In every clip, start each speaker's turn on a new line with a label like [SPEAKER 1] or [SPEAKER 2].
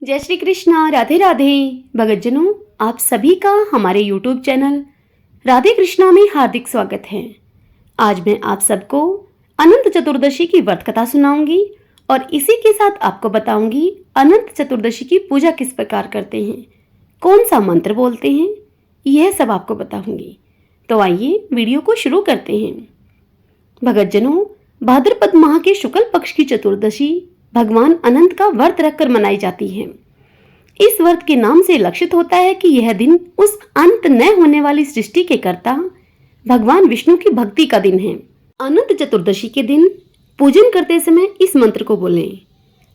[SPEAKER 1] जय श्री कृष्णा। राधे राधे। भगतजनों, आप सभी का हमारे YouTube चैनल राधे कृष्णा में हार्दिक स्वागत है। आज मैं आप सबको अनंत चतुर्दशी की व्रत कथा सुनाऊंगी और इसी के साथ आपको बताऊंगी अनंत चतुर्दशी की पूजा किस प्रकार करते हैं, कौन सा मंत्र बोलते हैं, यह सब आपको बताऊंगी। तो आइए वीडियो को शुरू करते हैं। भगतजनों, भाद्रपद माह के शुक्ल पक्ष की चतुर्दशी भगवान अनंत का व्रत रखकर मनाई जाती है। इस व्रत के नाम से लक्षित होता है कि यह दिन उस अंत न होने वाली सृष्टि के कर्ता भगवान विष्णु की भक्ति का दिन है। अनंत चतुर्दशी के दिन पूजन करते समय इस मंत्र को बोलें।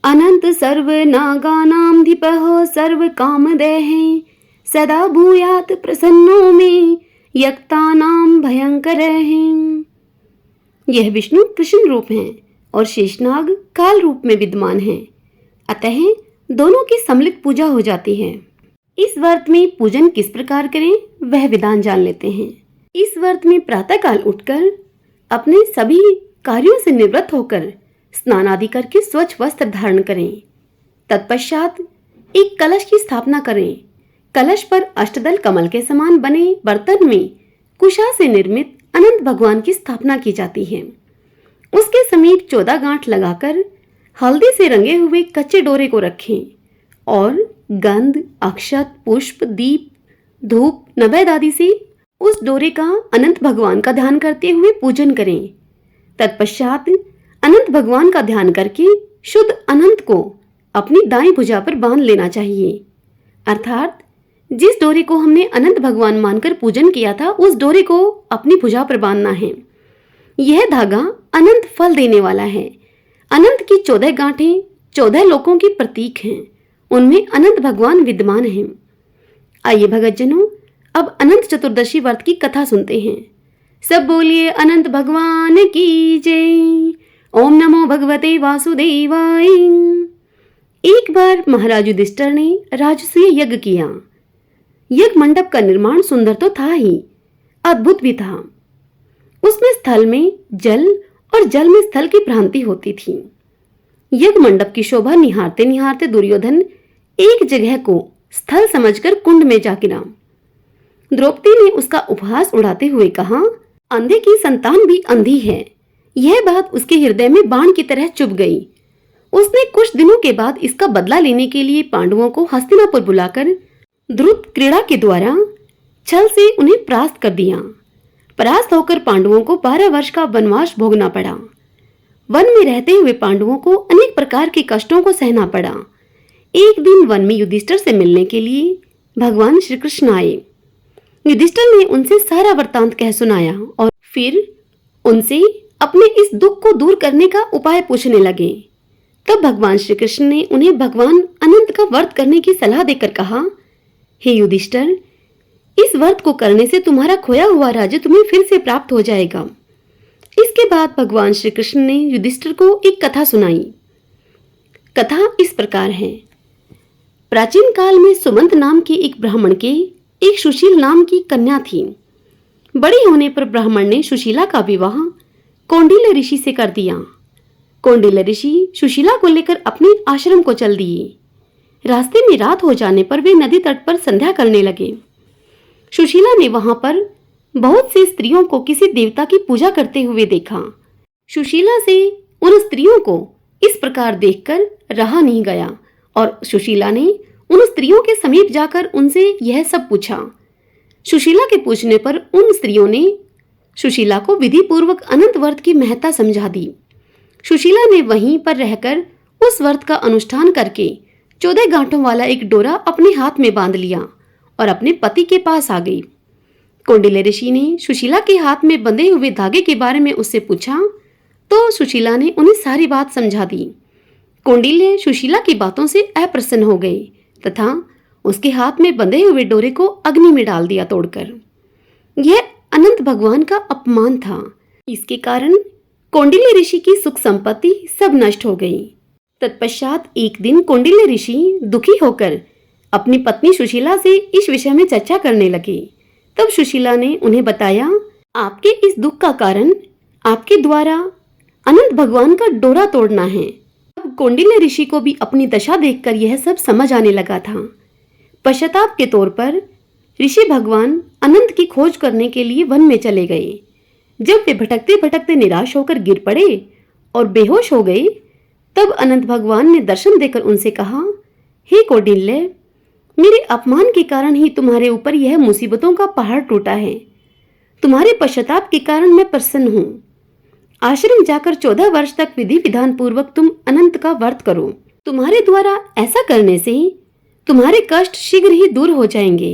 [SPEAKER 1] अनंत सर्व नागानां धीपः सर्व कामदः सदा भूयात् प्रसन्नो में यक्तानां भयंकरः। यह विष्णु कृष्ण रूप हैं और शेषनाग काल रूप में विद्यमान हैं, अतः दोनों की सम्मिलित पूजा हो जाती है। इस व्रत में पूजन किस प्रकार करें वह विधान जान लेते हैं। इस व्रत में प्रातः काल उठकर अपने सभी कार्यों से निवृत्त होकर स्नान आदि करके स्वच्छ वस्त्र धारण करें। तत्पश्चात एक कलश की स्थापना करें। कलश पर अष्टदल कमल के समान बने बर्तन में कुशा से निर्मित अनंत भगवान की स्थापना की जाती है। उसके समीप 14 गांठ लगाकर हल्दी से रंगे हुए कच्चे डोरे को रखें और गंध, अक्षत, पुष्प, दीप, धूप, नैवेद्य आदि से उस डोरे का अनंत भगवान का ध्यान करते हुए पूजन करें। तत्पश्चात अनंत भगवान का ध्यान करके शुद्ध अनंत को अपनी दाईं भुजा पर बांध लेना चाहिए। अर्थात जिस डोरे को हमने अनंत भगवान मानकर पूजन किया था उस डोरे को अपनी भुजा पर बांधना है। यह धागा अनंत फल देने वाला है। अनंत की 14 गांठें 14 लोकों की प्रतीक हैं, उनमें अनंत भगवान विद्यमान हैं। आइए भगतजनों, अब अनंत चतुर्दशी व्रत की कथा सुनते हैं। सब बोलिए अनंत भगवान की जय। ओम नमो भगवते वासुदेवाय। एक बार महाराज युधिष्ठिर ने राजसूय यज्ञ किया। यज्ञ मंडप का निर्माण सुंदर तो था ही, अद्भुत भी था। उसमें स्थल में जल और जल में स्थल की भ्रांति होती थी। यज्ञ मंडप की शोभा निहारते निहारते दुर्योधन एक जगह को स्थल समझकर कुंड में जा गिरा। द्रौपदी ने उसका उपहास उड़ाते हुए कहा, अंधे की संतान भी अंधी है। यह बात उसके हृदय में बाण की तरह चुभ गई। उसने कुछ दिनों के बाद इसका बदला लेने के लिए पांडवों को हस्तिनापुर बुलाकर द्रुत क्रीड़ा के द्वारा छल से उन्हें परास्त कर दिया। परास्त होकर पांडवों को 12 वर्ष का वनवास भोगना पड़ा। वन में रहते हुए पांडवों को अनेक प्रकार के कष्टों को सहना पड़ा। एक दिन वन में युधिष्ठिर से मिलने के लिए भगवान श्री कृष्ण आए। युधिष्ठिर ने उनसे सारा वृत्तांत कह सुनाया और फिर उनसे अपने इस दुख को दूर करने का उपाय पूछने लगे। तब भगवान श्री कृष्ण ने उन्हें भगवान अनंत का व्रत करने की सलाह देकर कहा, हे युधिष्ठिर, इस व्रत को करने से तुम्हारा खोया हुआ राज्य तुम्हें फिर से प्राप्त हो जाएगा। इसके बाद भगवान श्री कृष्ण ने युधिष्ठिर को एक कथा सुनाई। कथा इस प्रकार है। प्राचीन काल में सुमंत नाम के एक ब्राह्मण के एक सुशील नाम की कन्या थी। बड़ी होने पर ब्राह्मण ने सुशीला का विवाह कौंडिल्य ऋषि से कर दिया। कौंडिल्य ऋषि सुशीला को लेकर अपने आश्रम को चल दिए। रास्ते में रात हो जाने पर वे नदी तट पर संध्या करने लगे। सुशीला ने वहां पर बहुत सी स्त्रियों को किसी देवता की पूजा करते हुए देखा। सुशीला से उन स्त्रियों को इस प्रकार देखकर रहा नहीं गया और सुशीला ने उन स्त्रियों के समीप जाकर उनसे यह सब पूछा। सुशीला के पूछने पर उन स्त्रियों ने सुशीला को विधि पूर्वक अनंत व्रत की महत्ता समझा दी। सुशीला ने वहीं पर रहकर उस व्रत का अनुष्ठान करके 14 गांठों वाला एक डोरा अपने हाथ में बांध लिया और अपने पति के पास आ गई। कौंडिल्य ऋषि ने सुशीला के हाथ में बंधे हुए धागे के बारे में उससे पूछा तो सुशीला ने उन्हें सारी बात समझा दी। कौंडिल्य सुशीला की बातों से अप्रसन्न हो गए तथा उसके हाथ में बंधे हुए डोरे को अग्नि में डाल दिया तोड़कर। यह अनंत भगवान का अपमान था। इसके कारण कौंडिल्य ऋषि की सुख संपत्ति सब नष्ट हो गई। तत्पश्चात एक दिन कौंडिल्य ऋषि दुखी होकर अपनी पत्नी सुशीला से इस विषय में चर्चा करने लगे। तब सुशीला ने उन्हें बताया, आपके इस दुख का कारण आपके द्वारा अनंत भगवान का डोरा तोड़ना है। अब अब कौंडिन्य ऋषि को भी अपनी दशा देखकर यह सब समझ आने लगा था। पश्चाताप के तौर पर ऋषि भगवान अनंत की खोज करने के लिए वन में चले गए। जब वे भटकते भटकते निराश होकर गिर पड़े और बेहोश हो गए, तब अनंत भगवान ने दर्शन देकर उनसे कहा, हे कौंडिन्य, मेरे अपमान के कारण ही तुम्हारे ऊपर यह मुसीबतों का पहाड़ टूटा है। तुम्हारे पश्चाताप के कारण मैं प्रसन्न हूँ। आश्रम जाकर 14 वर्ष तक विधि विधान पूर्वक तुम अनंत का व्रत करो। तुम्हारे द्वारा ऐसा करने से तुम्हारे कष्ट शीघ्र ही दूर हो जाएंगे।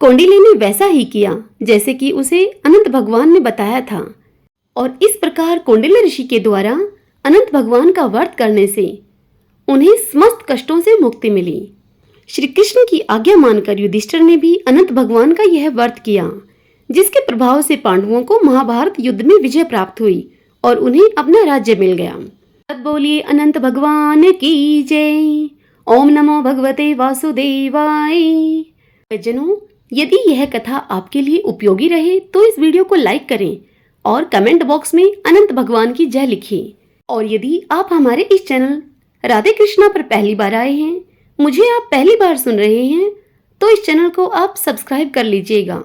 [SPEAKER 1] कौंडिन्य ने वैसा ही किया जैसे कि उसे अनंत भगवान ने बताया था, और इस प्रकार कौंडिन्य ऋषि के द्वारा अनंत भगवान का व्रत करने से उन्हें समस्त कष्टों से मुक्ति मिली। श्री कृष्ण की आज्ञा मानकर युधिष्ठिर ने भी अनंत भगवान का यह व्रत किया, जिसके प्रभाव से पांडवों को महाभारत युद्ध में विजय प्राप्त हुई और उन्हें अपना राज्य मिल गया। तब बोलिए अनंत भगवान की जय। ओम नमो भगवते वासुदेवाय। जनों, यदि यह कथा आपके लिए उपयोगी रहे तो इस वीडियो को लाइक करें और कमेंट बॉक्स में अनंत भगवान की जय लिखिए। और यदि आप हमारे इस चैनल राधे कृष्णा पर पहली बार आए हैं, मुझे आप पहली बार सुन रहे हैं, तो इस चैनल को आप सब्सक्राइब कर लीजिएगा।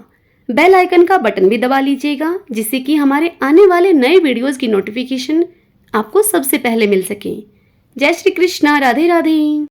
[SPEAKER 1] बेल आइकन का बटन भी दबा लीजिएगा, जिससे कि हमारे आने वाले नए वीडियोस की नोटिफिकेशन आपको सबसे पहले मिल सके। जय श्री कृष्णा। राधे राधे।